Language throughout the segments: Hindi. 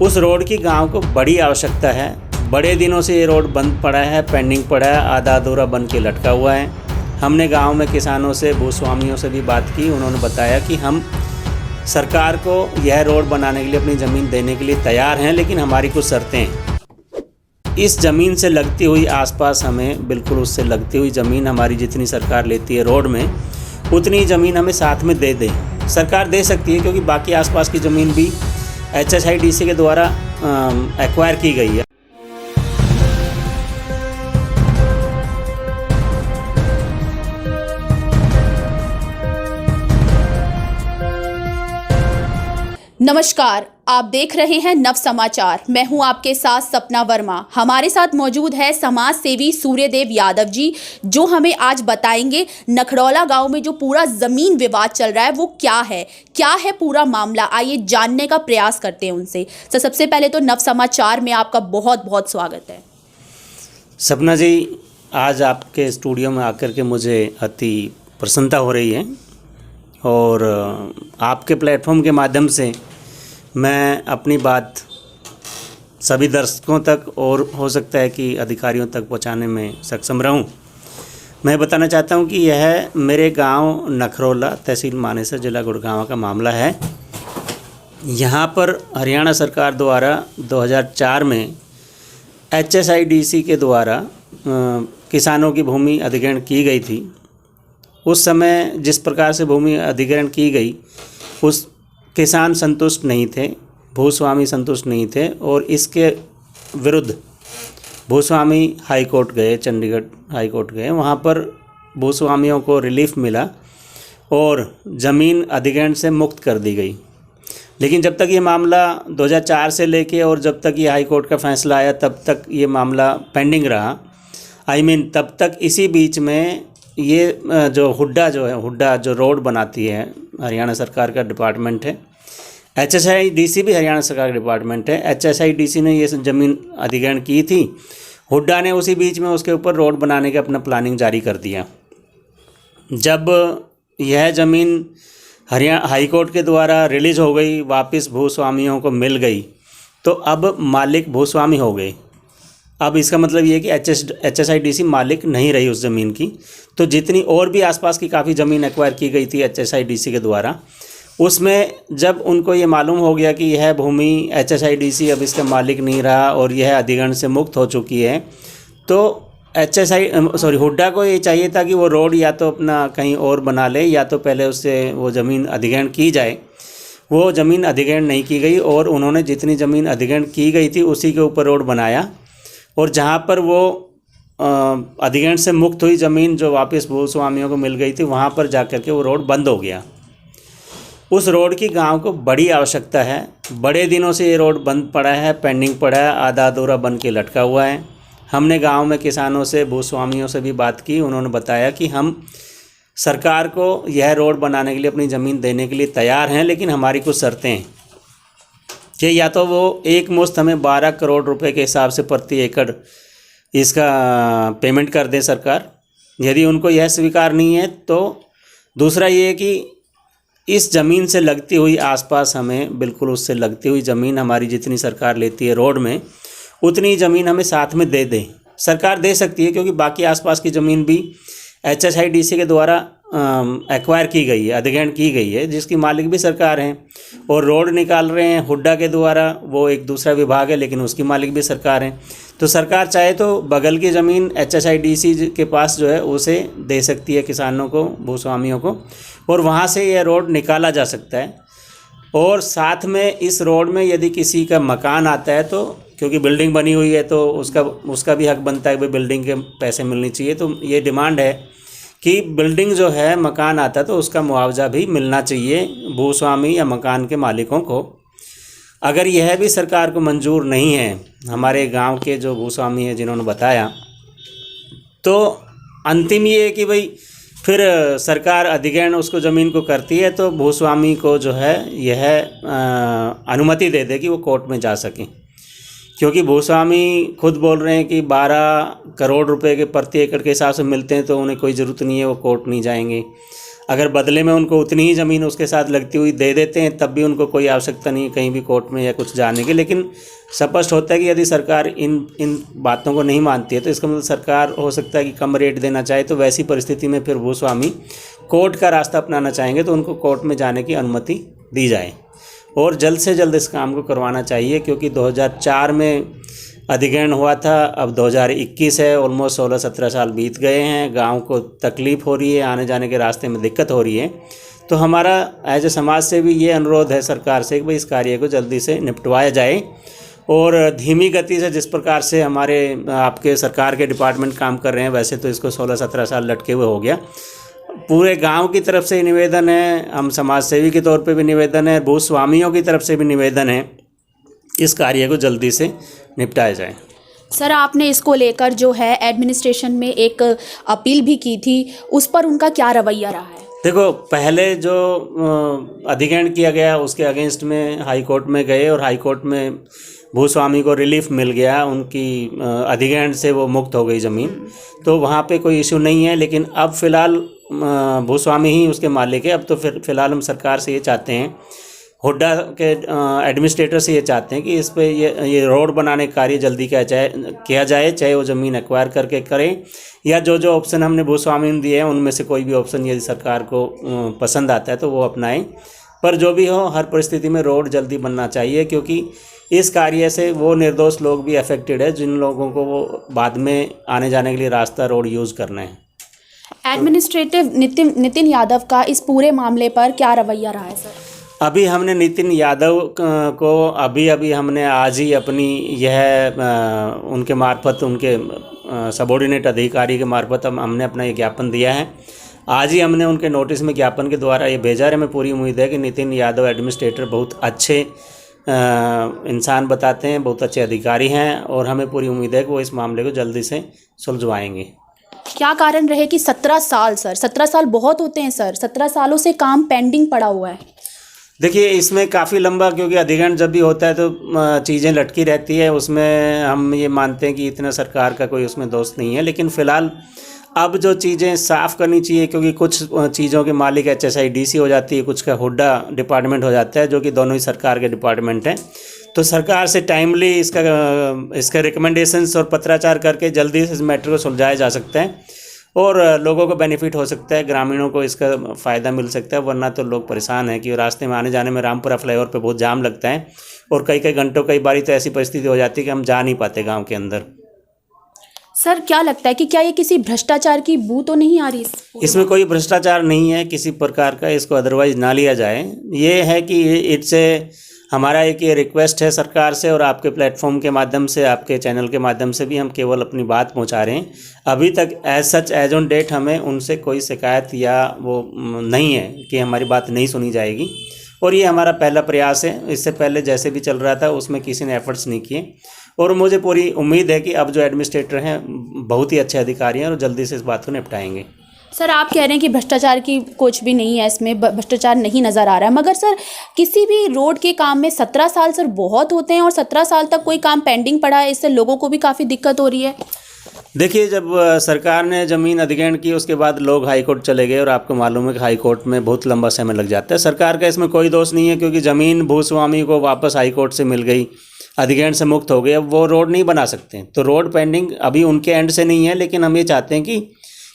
उस रोड की गांव को बड़ी आवश्यकता है। बड़े दिनों से ये रोड बंद पड़ा है, पेंडिंग पड़ा है, आधा अधूरा बन के लटका हुआ है। हमने गांव में किसानों से, भूस्वामियों से भी बात की। उन्होंने बताया कि हम सरकार को यह रोड बनाने के लिए अपनी ज़मीन देने के लिए तैयार हैं, लेकिन हमारी कुछ शर्तें हैं। इस ज़मीन से लगती हुई आसपास हमें, बिल्कुल उससे लगती हुई ज़मीन हमारी जितनी सरकार लेती है रोड में, उतनी ज़मीन हमें साथ में दे दें। सरकार दे सकती है क्योंकि बाकी आसपास की ज़मीन भी HSIDC के द्वारा एक्वायर की गई है। नमस्कार, आप देख रहे हैं नव समाचार। मैं हूं आपके साथ सपना वर्मा। हमारे साथ मौजूद है समाज सेवी सूर्यदेव यादव जी, जो हमें आज बताएंगे नखरौला गांव में जो पूरा जमीन विवाद चल रहा है वो क्या है पूरा मामला। आइए जानने का प्रयास करते हैं उनसे। तो सबसे पहले तो नव समाचार में आपका बहुत बहुत स्वागत है। सपना जी, आज आपके स्टूडियो में आकर के मुझे अति प्रसन्नता हो रही है और आपके प्लेटफॉर्म के माध्यम से मैं अपनी बात सभी दर्शकों तक और हो सकता है कि अधिकारियों तक पहुंचाने में सक्षम रहूं। मैं बताना चाहता हूं कि यह मेरे गांव नखरौला, तहसील मानेसर, जिला गुड़गांव का मामला है। यहां पर हरियाणा सरकार द्वारा 2004 में HSIDC के द्वारा किसानों की भूमि अधिग्रहण की गई थी। उस समय जिस प्रकार से भूमि अधिग्रहण की गई, उस किसान संतुष्ट नहीं थे, भूस्वामी संतुष्ट नहीं थे और इसके विरुद्ध भूस्वामी हाई कोर्ट गए, चंडीगढ़ हाई कोर्ट गए। वहाँ पर भूस्वामियों को रिलीफ मिला और ज़मीन अधिग्रहण से मुक्त कर दी गई। लेकिन जब तक ये मामला 2004 से लेके और जब तक ये हाई कोर्ट का फैसला आया तब तक ये मामला पेंडिंग रहा। तब तक इसी बीच में ये जो हुड्डा जो रोड बनाती है, हरियाणा सरकार का डिपार्टमेंट है। HSIDC भी हरियाणा सरकार का डिपार्टमेंट है। HSIDC ने ये ज़मीन अधिग्रहण की थी, हुड्डा ने उसी बीच में उसके ऊपर रोड बनाने का अपना प्लानिंग जारी कर दिया। जब यह ज़मीन हरियाणा हाई कोर्ट के द्वारा रिलीज़ हो गई, वापस भूस्वामियों को मिल गई, तो अब मालिक भूस्वामी हो गए। अब इसका मतलब ये है कि HSIDC मालिक नहीं रही उस ज़मीन की। तो जितनी और भी आसपास की काफ़ी ज़मीन एक्वायर की गई थी HSIDC के द्वारा, उसमें जब उनको ये मालूम हो गया कि यह भूमि HSIDC अब इसका मालिक नहीं रहा और यह अधिग्रहण से मुक्त हो चुकी है, तो हुड्डा को ये चाहिए था कि वो रोड या तो अपना कहीं और बना ले या तो पहले उससे वो ज़मीन अधिग्रहण की जाए। वो ज़मीन अधिग्रहण नहीं की गई और उन्होंने जितनी ज़मीन अधिग्रहण की गई थी उसी के ऊपर रोड बनाया और जहाँ पर वो अधिग्रहण से मुक्त हुई ज़मीन जो वापस भूस्वामियों को मिल गई थी, वहाँ पर जाकर के वो रोड बंद हो गया। उस रोड की गांव को बड़ी आवश्यकता है। बड़े दिनों से ये रोड बंद पड़ा है, पेंडिंग पड़ा है, आधा अधूरा बन के लटका हुआ है। हमने गांव में किसानों से, भूस्वामियों से भी बात की। उन्होंने बताया कि हम सरकार को यह रोड बनाने के लिए अपनी ज़मीन देने के लिए तैयार हैं, लेकिन हमारी कुछ शर्तें हैं कि या तो वो एक मुश्त हमें 12 करोड़ रुपए के हिसाब से प्रति एकड़ इसका पेमेंट कर दे सरकार। यदि उनको यह स्वीकार नहीं है तो दूसरा ये है कि इस ज़मीन से लगती हुई आसपास हमें, बिल्कुल उससे लगती हुई ज़मीन हमारी जितनी सरकार लेती है रोड में, उतनी ज़मीन हमें साथ में दे दें। सरकार दे सकती है क्योंकि बाकी आसपास की ज़मीन भी HSIDC के द्वारा एक्वायर की गई है, अधिग्रहण की गई है, जिसकी मालिक भी सरकार हैं। और रोड निकाल रहे हैं हुड्डा के द्वारा, वो एक दूसरा विभाग है लेकिन उसकी मालिक भी सरकार है। तो सरकार चाहे तो बगल की ज़मीन HSIDC के पास जो है उसे दे सकती है किसानों को, भूस्वामियों को, और वहाँ से यह रोड निकाला जा सकता है। और साथ में इस रोड में यदि किसी का मकान आता है तो, क्योंकि बिल्डिंग बनी हुई है तो उसका भी हक बनता है कि बिल्डिंग के पैसे मिलने चाहिए। तो ये डिमांड है कि बिल्डिंग जो है, मकान आता है तो उसका मुआवजा भी मिलना चाहिए भूस्वामी या मकान के मालिकों को। अगर यह भी सरकार को मंजूर नहीं है, हमारे गांव के जो भूस्वामी हैं जिन्होंने बताया, तो अंतिम ये है कि भाई फिर सरकार अधिग्रहण उसको ज़मीन को करती है तो भूस्वामी को जो है यह अनुमति दे दे कि वो कोर्ट में जा सकें। क्योंकि भूस्वामी खुद बोल रहे हैं कि 12 करोड़ रुपए के प्रति एकड़ के हिसाब से मिलते हैं तो उन्हें कोई ज़रूरत नहीं है, वो कोर्ट नहीं जाएंगे। अगर बदले में उनको उतनी ही ज़मीन उसके साथ लगती हुई दे देते हैं तब भी उनको कोई आवश्यकता नहीं है कहीं भी कोर्ट में या कुछ जाने की। लेकिन स्पष्ट होता है कि यदि सरकार इन बातों को नहीं मानती है तो इसका मतलब सरकार हो सकता है कि कम रेट देना चाहे, तो वैसी परिस्थिति में फिर भूस्वामी कोर्ट का रास्ता अपनाना चाहेंगे तो उनको कोर्ट में जाने की अनुमति दी जाए और जल्द से जल्द इस काम को करवाना चाहिए, क्योंकि 2004 में अधिग्रहण हुआ था, अब 2021 है, ऑलमोस्ट 16-17 साल बीत गए हैं, गांव को तकलीफ़ हो रही है, आने जाने के रास्ते में दिक्कत हो रही है। तो हमारा एज ए समाज से भी ये अनुरोध है सरकार से कि भाई इस कार्य को जल्दी से निपटवाया जाए और धीमी गति से, जिस प्रकार से हमारे आपके सरकार के डिपार्टमेंट काम कर रहे हैं, वैसे तो इसको 16-17 साल लटके हुए हो गया। पूरे गांव की तरफ से निवेदन है, हम समाज सेवी के तौर पे भी निवेदन है, भूस्वामियों की तरफ से भी निवेदन है, इस कार्य को जल्दी से निपटाया जाए। सर, आपने इसको लेकर जो है एडमिनिस्ट्रेशन में एक अपील भी की थी, उस पर उनका क्या रवैया रहा है? देखो, पहले जो अधिग्रहण किया गया उसके अगेंस्ट में हाई कोर्ट में गए और हाई कोर्ट में भूस्वामी को रिलीफ मिल गया, उनकी अधिग्रहण से वो मुक्त हो गई ज़मीन, तो वहाँ पे कोई इशू नहीं है। लेकिन अब फ़िलहाल भूस्वामी ही उसके मालिक है। अब तो फ़िलहाल हम सरकार से ये चाहते हैं, हुड्डा के एडमिनिस्ट्रेटर से ये चाहते हैं कि इस पे ये रोड बनाने का कार्य जल्दी किया जाए, चाहे वो ज़मीन एक्वायर करके करें या जो ऑप्शन हमने भूस्वामी में दिए हैं उनमें से कोई भी ऑप्शन यदि सरकार को पसंद आता है तो वो अपनाएं। पर जो भी हो, हर परिस्थिति में रोड जल्दी बनना चाहिए, क्योंकि इस कार्य से वो निर्दोष लोग भी अफेक्टेड है जिन लोगों को वो बाद में आने जाने के लिए रास्ता रोड यूज़ करना है। एडमिनिस्ट्रेटिव नितिन यादव का इस पूरे मामले पर क्या रवैया रहा है सर? अभी हमने नितिन यादव को अभी हमने आज ही अपनी यह उनके मार्फत, उनके सबॉर्डिनेट अधिकारी के मार्फत हमने अपना ये ज्ञापन दिया है। आज ही हमने उनके नोटिस में ज्ञापन के द्वारा ये भेजा है। हमें पूरी उम्मीद है कि नितिन यादव एडमिनिस्ट्रेटर बहुत अच्छे इंसान बताते हैं, बहुत अच्छे अधिकारी हैं और हमें पूरी उम्मीद है कि वो इस मामले को जल्दी से सुलझवाएंगे। क्या कारण रहे कि 17 साल सर? 17 साल बहुत होते हैं सर, 17 सालों से काम पेंडिंग पड़ा हुआ है। देखिए, इसमें काफ़ी लंबा, क्योंकि अधिग्रहण जब भी होता है तो चीज़ें लटकी रहती है, उसमें हम ये मानते हैं कि इतना सरकार का कोई उसमें दोष नहीं है। लेकिन फ़िलहाल अब जो चीज़ें साफ़ करनी चाहिए, क्योंकि कुछ चीज़ों के मालिक HSI DC हो जाती है, कुछ का हुड्डा डिपार्टमेंट हो जाता है, जो कि दोनों ही सरकार के डिपार्टमेंट हैं। तो सरकार से टाइमली इसका रिकमेंडेशंस और पत्राचार करके जल्दी से इस मैटर को सुलझाया जा सकता है और लोगों को बेनिफिट हो सकता है, ग्रामीणों को इसका फ़ायदा मिल सकता है। वरना तो लोग परेशान हैं कि रास्ते में आने जाने में रामपुरा फ्लाईओवर पे बहुत जाम लगता है और कई घंटों कई बारी तो ऐसी परिस्थिति हो जाती है कि हम जा नहीं पाते गांव के अंदर। सर, क्या लगता है कि क्या ये किसी भ्रष्टाचार की बू तो नहीं आ रही? इसमें कोई भ्रष्टाचार नहीं है किसी प्रकार का, इसको अदरवाइज ना लिया जाए। ये है कि हमारा एक ये रिक्वेस्ट है सरकार से और आपके प्लेटफॉर्म के माध्यम से, आपके चैनल के माध्यम से भी हम केवल अपनी बात पहुंचा रहे हैं। अभी तक एज ऑन डेट हमें उनसे कोई शिकायत या वो नहीं है कि हमारी बात नहीं सुनी जाएगी और ये हमारा पहला प्रयास है। इससे पहले जैसे भी चल रहा था उसमें किसी ने एफर्ट्स नहीं किए और मुझे पूरी उम्मीद है कि अब जो एडमिनिस्ट्रेटर हैं बहुत ही अच्छे अधिकारी हैं और जल्दी से इस बात को निपटाएंगे। सर, आप कह रहे हैं कि भ्रष्टाचार की कुछ भी नहीं है, इसमें भ्रष्टाचार नहीं नज़र आ रहा है, मगर सर किसी भी रोड के काम में 17 साल सर बहुत होते हैं और 17 साल तक कोई काम पेंडिंग पड़ा है, इससे लोगों को भी काफ़ी दिक्कत हो रही है। देखिए, जब सरकार ने ज़मीन अधिग्रहण की उसके बाद लोग हाई कोर्ट चले गए और आपको मालूम है कि हाई कोर्ट में बहुत लंबा समय लग जाता है। सरकार का इसमें कोई दोष नहीं है, क्योंकि ज़मीन भूस्वामी को वापस हाई कोर्ट से मिल गई, अधिग्रहण से मुक्त हो गए, अब वो रोड नहीं बना सकते। तो रोड पेंडिंग अभी उनके एंड से नहीं है, लेकिन हम ये चाहते हैं कि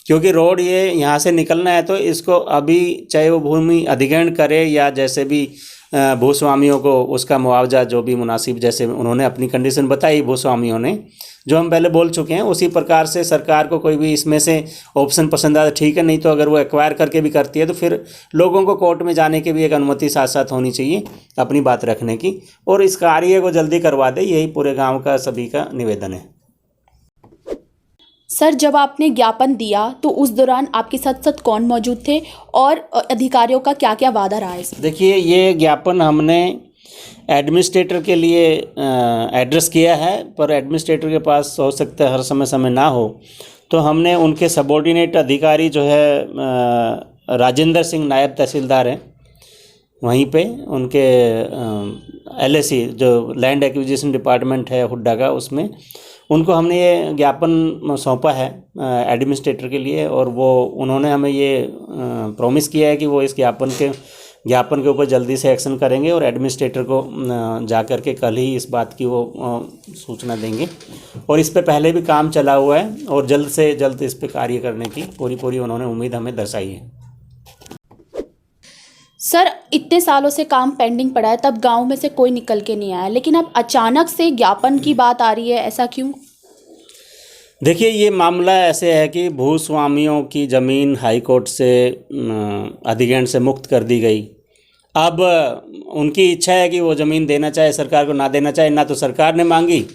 क्योंकि रोड ये यहाँ से निकलना है तो इसको अभी चाहे वो भूमि अधिग्रहण करे या जैसे भी भूस्वामियों को उसका मुआवजा जो भी मुनासिब, जैसे उन्होंने अपनी कंडीशन बताई भूस्वामियों ने, जो हम पहले बोल चुके हैं, उसी प्रकार से सरकार को कोई भी इसमें से ऑप्शन पसंद आता ठीक है, नहीं तो अगर वो एक्वायर करके भी करती है तो फिर लोगों को कोर्ट में जाने की भी एक अनुमति साथ साथ होनी चाहिए अपनी बात रखने की, और इस कार्य को जल्दी करवा दे, यही पूरे गाँव का सभी का निवेदन है। सर, जब आपने ज्ञापन दिया तो उस दौरान आपके साथ कौन मौजूद थे और अधिकारियों का क्या क्या वादा रहा है? देखिए, ये ज्ञापन हमने एडमिनिस्ट्रेटर के लिए एड्रेस किया है, पर एडमिनिस्ट्रेटर के पास हो सकता है हर समय ना हो, तो हमने उनके सबॉर्डिनेट अधिकारी जो है राजेंद्र सिंह नायब तहसीलदार हैं, वहीं पे उनके LAC जो लैंड एक्विजिशन डिपार्टमेंट है हुड्डा का, उसमें उनको हमने ये ज्ञापन सौंपा है एडमिनिस्ट्रेटर के लिए, और वो उन्होंने हमें ये प्रॉमिस किया है कि वो इस ज्ञापन के ऊपर जल्दी से एक्शन करेंगे और एडमिनिस्ट्रेटर को जा कर के कल ही इस बात की वो सूचना देंगे। और इस पे पहले भी काम चला हुआ है और जल्द से जल्द इस पे कार्य करने की पूरी उन्होंने उम्मीद हमें दर्शाई है। सर, इतने सालों से काम पेंडिंग पड़ा है, तब गांव में से कोई निकल के नहीं आया, लेकिन अब अचानक से ज्ञापन की बात आ रही है, ऐसा क्यों? देखिए, ये मामला ऐसे है कि भूस्वामियों की ज़मीन हाई कोर्ट से अधिग्रहण से मुक्त कर दी गई। अब उनकी इच्छा है कि वो ज़मीन देना चाहे सरकार को, ना देना चाहे, ना तो सरकार ने मांगी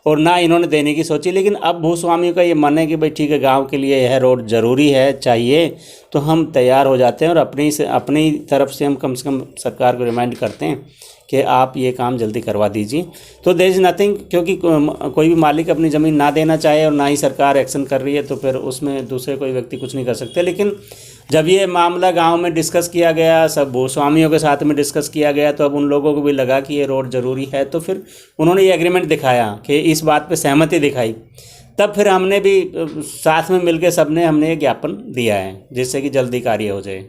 और ना इन्होंने देने की सोची। लेकिन अब भूस्वामियों का ये मन है कि भाई ठीक है, गांव के लिए यह रोड ज़रूरी है, चाहिए, तो हम तैयार हो जाते हैं और अपनी तरफ से हम कम से कम सरकार को रिमाइंड करते हैं कि आप ये काम जल्दी करवा दीजिए। तो देयर इज़ नथिंग, क्योंकि कोई भी मालिक अपनी ज़मीन ना देना चाहे और ना ही सरकार एक्शन कर रही है तो फिर उसमें दूसरे कोई व्यक्ति कुछ नहीं कर सकते। लेकिन जब ये मामला गांव में डिस्कस किया गया, सब भूस्वामियों के साथ में डिस्कस किया गया, तो अब उन लोगों को भी लगा कि ये रोड ज़रूरी है, तो फिर उन्होंने ये एग्रीमेंट दिखाया कि इस बात पर सहमति दिखाई। तब फिर हमने भी साथ में मिलकर हमने ये ज्ञापन दिया है जिससे कि जल्दी कार्य हो जाए।